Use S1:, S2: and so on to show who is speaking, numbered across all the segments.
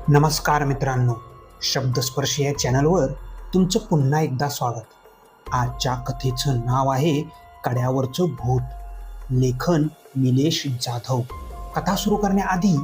S1: नमस्कार मित्रांनो, शब्दस्पर्श या चॅनलवर तुमचं पुन्हा एकदा स्वागत. आजच्या कथेचं नाव आहे कड्यावरचं भूत. लेखन निलेश जाधव. कथा सुरू करण्याआधी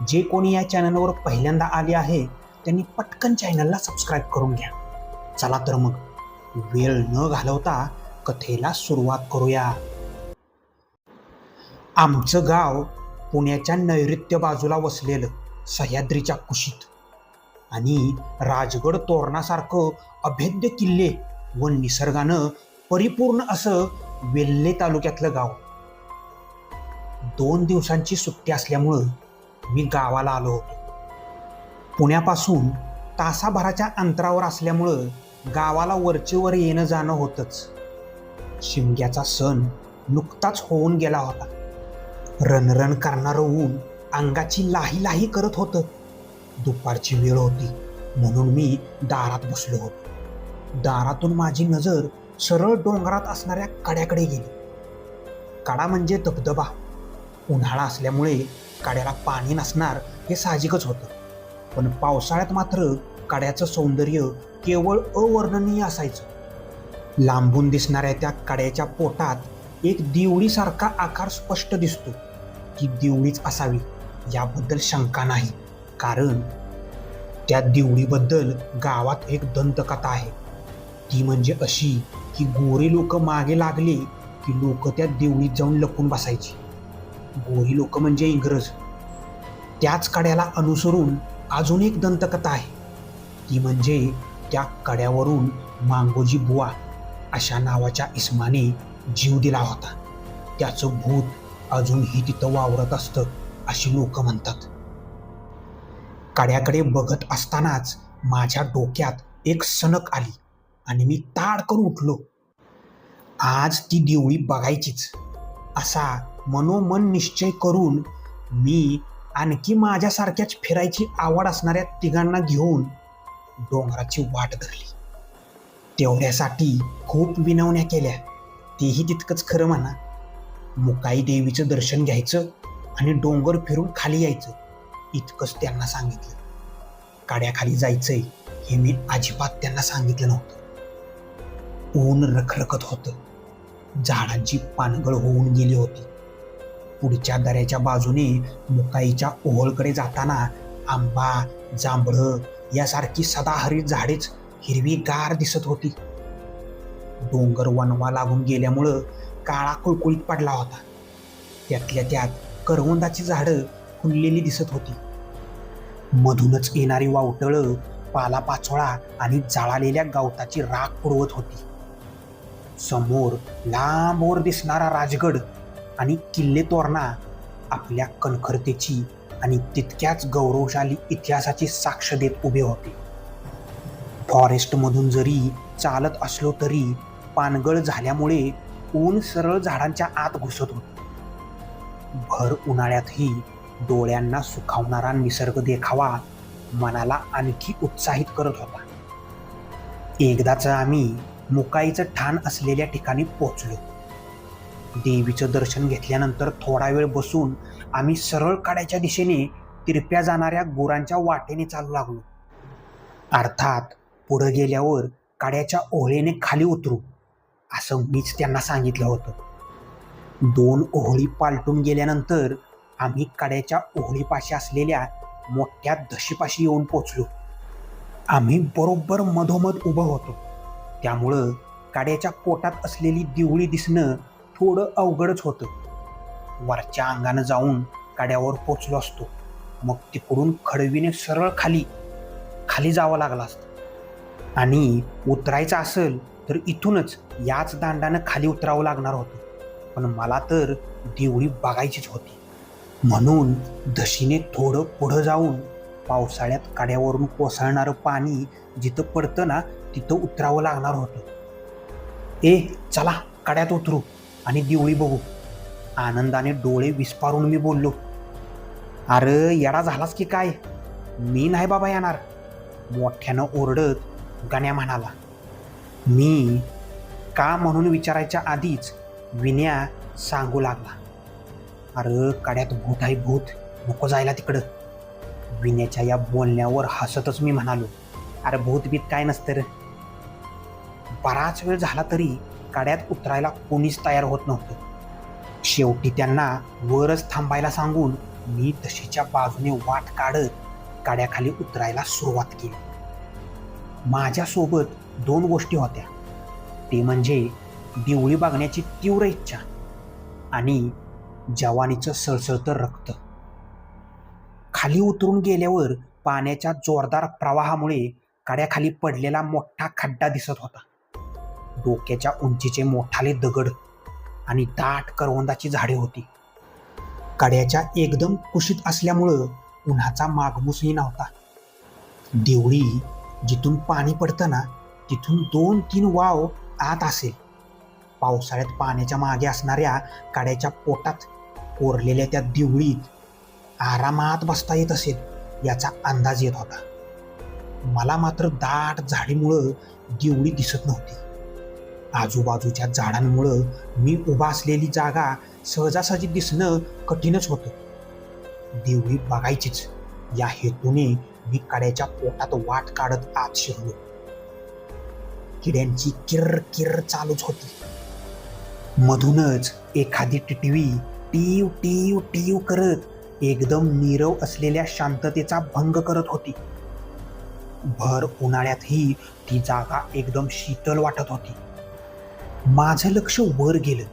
S1: जे कोणी या चॅनलवर पहिल्यांदा आले आहे त्यांनी पटकन चॅनलला सबस्क्राईब करून घ्या. चला तर मग वेळ न घालवता कथेला सुरुवात करूया. आमचं गाव पुण्याच्या नैऋत्य बाजूला वसलेलं सह्याद्रीच्या कुशीत आणि राजगड तोरणासारखं अभेद्य किल्ले व निसर्गानं परिपूर्ण असं वेल्हे तालुक्यातलं गाव. 2 दिवसांची सुट्टी असल्यामुळं मी गावाला आलो होतो. पुण्यापासून तासाभराच्या अंतरावर असल्यामुळं गावाला वरचेवर येणं जाणं होतंच. शिमग्याचा सण नुकताच होऊन गेला होता. रणरण करणारं ऊन अंगाची लाही लाही करत होतं. दुपारची वेळ होती म्हणून मी दारात बसलो होतो. दारातून माझी नजर सरळ डोंगरात असणाऱ्या कड्याकडे गेली. कडा म्हणजे धबधबा. उन्हाळा असल्यामुळे कड्याला पाणी नसणार हे साहजिकच होतं, पण पावसाळ्यात मात्र कड्याचं सौंदर्य केवळ अवर्णनीय असायचं. लांबून दिसणाऱ्या त्या कड्याच्या पोटात एक दिवळीसारखा आकार स्पष्ट दिसतो. ती दिवळीच असावी याबद्दल शंका नाही, कारण त्या दिवळीबद्दल गावात एक दंतकथा आहे. ती म्हणजे अशी की गोरी लोक मागे लागले की लोक त्या दिवळीत जाऊन लपून बसायची. गोरी लोक म्हणजे इंग्रज. त्याच कड्याला अनुसरून अजून एक दंतकथा आहे. ती म्हणजे त्या कड्यावरून मांगोजी बुवा अशा नावाच्या इसमाने जीव दिला होता. त्याचं भूत अजूनही तिथं वावरत असतं अशी लोक म्हणतात. कड्याकडे बघत असतानाच माझ्या डोक्यात एक सनक आली आणि मी ताडकन उठलो. आज ती दिवळी बघायचीच असा मनोमन निश्चय करून मी आणखी माझ्यासारख्याच फिरायची आवड असणाऱ्या तिघांना घेऊन डोंगराची वाट धरली. तेवढ्यासाठी खूप विनवण्या केल्या, तेही तितकंच खरं म्हणा. मुकाई देवीचं दर्शन घ्यायचं आणि डोंगर फिरून खाली यायचं इतकंच त्यांना सांगितलं. कड्याखाली जायचंय हे मी अजिबात त्यांना सांगितलं नव्हतं. ऊन रखरखत होतं. झाडांची पानगळ होऊन गेली होती. पुढच्या दऱ्याच्या बाजूने मुकाईच्या ओहोळकडे जाताना आंबा, जांभळं यासारखी सदाहरित झाडेच हिरवीगार दिसत होती. डोंगर वणवा लागून गेल्यामुळं काळा कुळकुळीत पडला होता. त्यातल्या त्यात करवंदाची झाडं फुललेली दिसत होती. मधूनच येणारी वावटळं पालापाचोळा आणि जाळालेल्या गवताची राख पुरवत होती. समोर लांबवर दिसणारा राजगड आणि किल्ले तोरणा आपल्या कणखरतेची आणि तितक्याच गौरवशाली इतिहासाची साक्ष देत उभे होते. फॉरेस्टमधून जरी चालत असलो तरी पानगळ झाल्यामुळे ऊन सरळ झाडांच्या आत घुसत होतं. भर उन्हाळ्यातही डोळ्यांना सुखावणारा निसर्ग देखावा मनाला आणखी उत्साहित करत होता. एकदाच आम्ही मुकाईचं ठाण असलेल्या ठिकाणी पोचलो. देवीचं दर्शन घेतल्यानंतर थोडा वेळ बसून आम्ही सरळ कड्याच्या दिशेने तिरप्या जाणाऱ्या गुरांच्या वाटेने चालू लागलो. अर्थात पुढे गेल्यावर कड्याच्या ओहळीने खाली उतरू असं मीच त्यांना सांगितलं होतं. 2 ओहळी पालटून गेल्यानंतर आम्ही कड्याच्या ओहळीपाशी असलेल्या मोठ्या दशीपाशी येऊन पोचलो. आम्ही बरोबर मधोमध उभं होतो, त्यामुळं कड्याच्या पोटात असलेली दिवळी दिसणं थोडं अवघडच होतं. वरच्या अंगानं जाऊन कड्यावर पोचलो असतो, मग तिकडून खडवीने सरळ खाली खाली जावं लागलं असतं. आणि उतरायचं असेल तर इथूनच याच दांडानं खाली उतरावं लागणार होतं. पण मला तर दिवळी बघायचीच होती, म्हणून दशीने थोडं पुढं जाऊन पावसाळ्यात कड्यावरून कोसळणारं पाणी जिथं पडतं ना तिथं उतरावं लागणार होतं. चला कड्यात उतरू आणि दिवळी बघू. आनंदाने डोळे विस्पारून मी बोललो. अरे येडा झालास की काय, मी नाही बाबा येणार, मोठ्यानं ओरडत गण्या म्हणाला. मी का म्हणून विचारायच्या आधीच विन्या सांगू लागला. अरे कड्यात भूत आहे भूत, नको जायला तिकडं. विण्याच्या या बोलण्यावर हसतच मी म्हणालो, अरे भूतबीत काय नसतं रे. बराच वेळ झाला तरी कड्यात उतरायला कोणीच तयार होत नव्हतं. शेवटी त्यांना वरच थांबायला सांगून मी तशीच्या बाजूने वाट काढत कड्याखाली उतरायला सुरुवात केली. माझ्यासोबत 2 गोष्टी होत्या, ते म्हणजे दिवळी बघण्याची तीव्र इच्छा आणि जवानीचं सळसळतं रक्त. खाली उतरून गेल्यावर पाण्याच्या जोरदार प्रवाहामुळे कड्याखाली पडलेला मोठा खड्डा दिसत होता. डोक्याच्या उंचीचे मोठाले दगड आणि दाट करवंदाची झाडे होती. कड्याच्या एकदम कुशीत असल्यामुळं उन्हाचा मागमूसही नव्हता. देवळी जिथून पाणी पडतं ना तिथून 2-3 वाव आत असेल. पावसाळ्यात पाण्याच्या मागे असणाऱ्या कड्याच्या पोटात कोरलेल्या त्या देवळीत आरामात बसता येत असेल याचा अंदाज येत होता. मला मात्र दाट झाडीमुळं देवळी दिसत नव्हती. आजूबाजूच्या झाडांमुळं मी उभा असलेली जागा सहजासहजी दिसणं कठीणच होतं. देवळी बघायचीच या हेतूने मी कड्याच्या पोटात वाट काढत आत शिरलो. किड्यांची किर्र किर्र चालूच होती. मधूनच एखादी टिटवी टीव टीव टीव करत एकदम नीरव असलेल्या शांततेचा भंग करत होती. भर उन्हाळ्यातही ती जागा एकदम शीतल वाटत होती. माझं लक्ष वर गेलं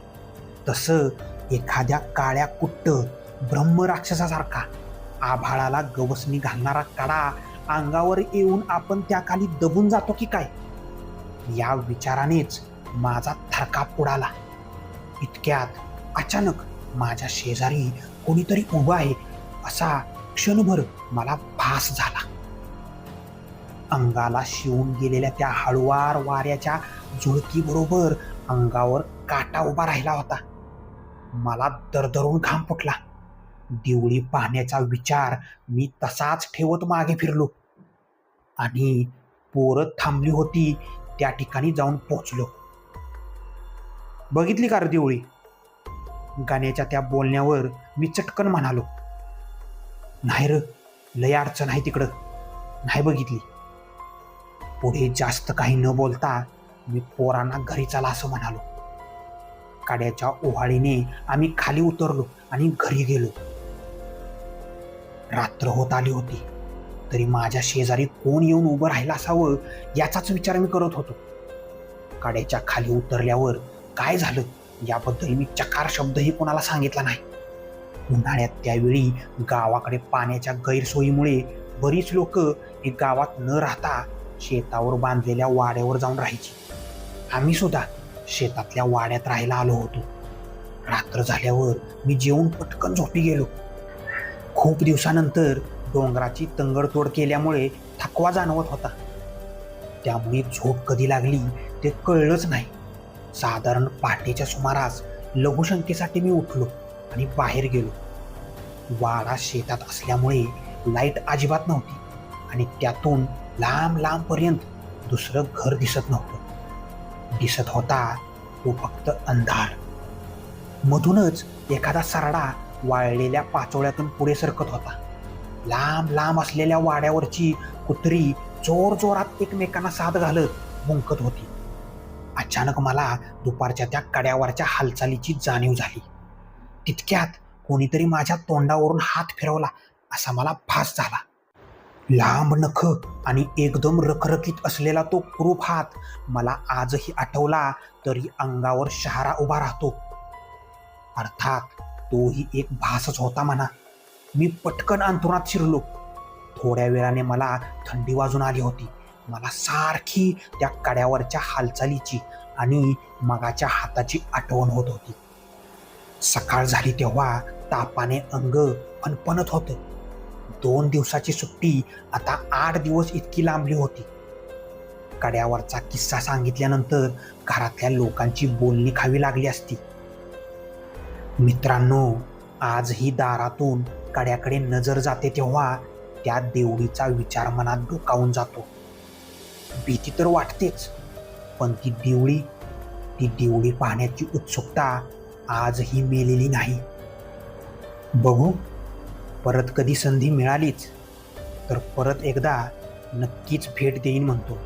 S1: तसं एखाद्या काळ्या कुट्ट ब्रह्मराक्षसासारखा आभाळाला गवसणी घालणारा कडा अंगावर येऊन आपण त्याखाली दबून जातो की काय, या विचारानेच माझा थरकाप उडाला. इतक्यात अचानक माझ्या शेजारी कोणीतरी उभं आहे असा क्षणभर मला भास झाला. अंगाला शिवून गेलेल्या त्या हळुवार वाऱ्याच्या झुळकीबरोबर अंगावर काटा उभा राहिला होता. मला दरदरून घाम फुटला. देवळी पाहण्याचा विचार मी तसाच ठेवत मागे फिरलो आणि पोरं थांबली होती त्या ठिकाणी जाऊन पोचलो. बघितली का रे देवळी? गाण्याच्या त्या बोलण्यावर मी चटकन म्हणालो. नाही र, लय अडचण आहे तिकडं, नाही बघितली. पुढे जास्त काही न बोलता मी पोरांना घरी चला असं म्हणालो. काड्याच्या ओहाळीने आम्ही खाली उतरलो आणि घरी गेलो. रात्र होत आली होती तरी माझ्या शेजारी कोण येऊन उभं राहिलं असावं याचाच विचार मी करत होतो. काड्याच्या खाली उतरल्यावर काय झालं याबद्दल मी चकार शब्दही कोणाला सांगितला नाही. उन्हाळ्यात त्यावेळी गावाकडे पाण्याच्या गैरसोयीमुळे बरीच लोक एक गावात न राहता शेतावर बांधलेल्या वाड्यावर जाऊन राहायची. आम्ही सुद्धा शेतातल्या वाड्यात राहायला आलो होतो. रात्र झाल्यावर मी जेवून पटकन झोपी गेलो. खूप दिवसानंतर डोंगराची तंगडतोड केल्यामुळे थकवा जाणवत होता. त्यामुळे झोप कधी लागली ते कळलंच नाही. साधारण पहाटेच्या सुमारास लघुशंकेसाठी मी उठलो आणि बाहेर गेलो. वाडा शेतात असल्यामुळे लाईट अजिबात नव्हती आणि त्यातून लांब लांबपर्यंत दुसरं घर दिसत नव्हतं. दिसत होता तो फक्त अंधार. मधूनच एखादा सरडा वाळलेल्या पाचोळ्यातून पुढे सरकत होता. लांब लांब असलेल्या वाड्यावरची कुत्री जोर जोरात एकमेकांना साथ घालत भुंकत होती. अचानक मला दुपारच्या त्या कड्यावरच्या हालचालीची जाणीव झाली. तितक्यात कोणीतरी माझ्या तोंडावरून हात फिरवला असा मला भास झाला. लांब नख आणि एकदम रखरखीत असलेला तो कुरूप हात मला आजही आठवला तरी अंगावर शहारा उभा राहतो. अर्थात तोही एक भासच होता म्हणा. मी पटकन अंथरुणात शिरलो. थोड्या वेळाने मला थंडी वाजून आली होती. मला सारखी त्या कड्यावरच्या हालचालीची आणि मगाच्या हाताची आठवण होत होती. सकाळ झाली तेव्हा तापाने अंग फणफणत होतं. 2 दिवसाची सुट्टी आता 8 दिवस इतकी लांबली होती. कड्यावरचा किस्सा सांगितल्यानंतर घरातल्या लोकांची बोलणी खावी लागली असती. मित्रांनो, आजही दारातून कड्याकडे नजर जाते तेव्हा त्या देवळीचा विचार मनात डोकावून जातो. भीती तर वाटतेच, पण ती देवळी पाहण्याची उत्सुकता आजही मेलेली नाही. बघू, परत कधी संधी मिळालीच तर परत एकदा नक्कीच भेट देईन म्हणतो.